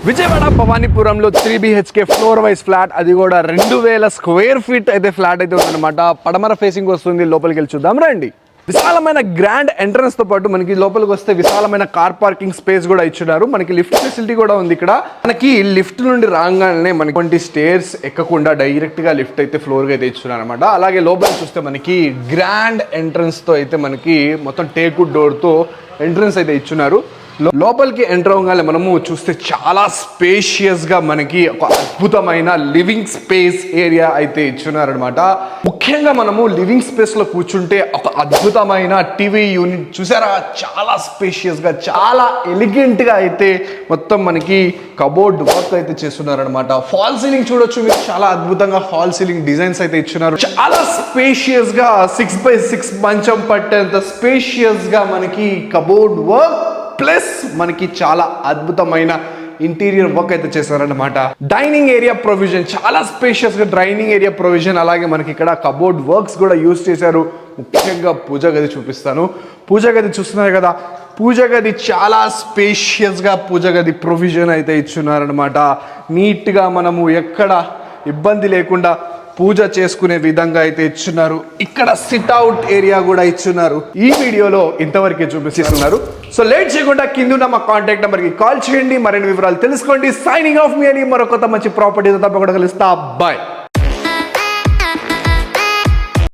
విజయవాడ భవానీపురంలో 3 BHK floor wise flat, అది కూడా 2000 స్క్వేర్ ఫీట్ అయితే ఫ్లాట్ అయితే ఉందన్నమాట. పడమర ఫేసింగ్ వస్తుంది. లోపలికి వెళ్ళి చూద్దాం రండి. విశాలమైన గ్రాండ్ ఎంట్రన్స్ తో పాటు మనకి లోపలికి వస్తే విశాలమైన కార్ పార్కింగ్ స్పేస్ కూడా ఇచ్చున్నారు. మనకి లిఫ్ట్ ఫెసిలిటీ కూడా ఉంది ఇక్కడ. మనకి లిఫ్ట్ నుండి రాగానే మనకి స్టేర్స్ ఎక్కకుండా డైరెక్ట్ గా లిఫ్ట్ అయితే ఫ్లోర్ గా అయితే ఇచ్చున్నారు అనమాట. అలాగే లోపలికి చూస్తే మనకి గ్రాండ్ ఎంట్రన్స్ తో అయితే మనకి మొత్తం టేకుడ్ డోర్ తో ఎంట్రన్స్ అయితే ఇచ్చున్నారు. లోపలికి ఎంటర్ అవ్వగానే మనము చూస్తే చాలా స్పేషియస్ గా మనకి ఒక అద్భుతమైన లివింగ్ స్పేస్ ఏరియా అయితే ఇచ్చున్నారనమాట. ముఖ్యంగా మనము లివింగ్ స్పేస్ లో కూర్చుంటే ఒక అద్భుతమైన టీవీ యూనిట్ చూసారా, చాలా స్పేషియస్ గా చాలా ఎలిగెంట్ గా అయితే మొత్తం మనకి కబోర్డ్ వర్క్ అయితే చేస్తున్నారనమాట. ఫాల్ సీలింగ్ చూడొచ్చు మీరు, చాలా అద్భుతంగా ఫాల్ సీలింగ్ డిజైన్స్ అయితే ఇచ్చున్నారు. చాలా స్పేషియస్ గా 6x6 మంచం పట్టేంత స్పేషియస్ గా మనకి కబోర్డ్ వర్క్ ప్లస్ మనకి చాలా అద్భుతమైన ఇంటీరియర్ వర్క్ అయితే చేశారనమాట. డైనింగ్ ఏరియా ప్రొవిజన్ చాలా స్పేషియస్ గా డైనింగ్ ఏరియా ప్రొవిజన్, అలాగే మనకి ఇక్కడ కబోర్డ్ వర్క్స్ కూడా యూజ్ చేశారు. ముఖ్యంగా పూజ గది చూపిస్తాను. పూజ గది చూస్తున్నారు కదా, పూజ గది చాలా స్పేషియస్ గా పూజ గది ప్రొవిజన్ అయితే ఇచ్చున్నారనమాట. నీట్ గా మనము ఎక్కడ ఇబ్బంది లేకుండా పూజ చేసుకునే విధంగా అయితే ఇచ్చున్నారు. ఇక్కడ సిట్ అవుట్ ఏరియా కూడా ఇచ్చున్నారు. ఈ వీడియోలో ఇంతవరకే చూపిస్తున్నారు. సో లేట్ చేయకుండా కింద ఉన్న మా కాంటాక్ట్ నెంబర్కి కాల్ చేయండి, మరిన్ని వివరాలు తెలుసుకోండి. సైనింగ్ ఆఫ్ మీ అని మరొక మంచి ప్రాపర్టీతో తప్పకుండా కలుస్తా. బాయ్.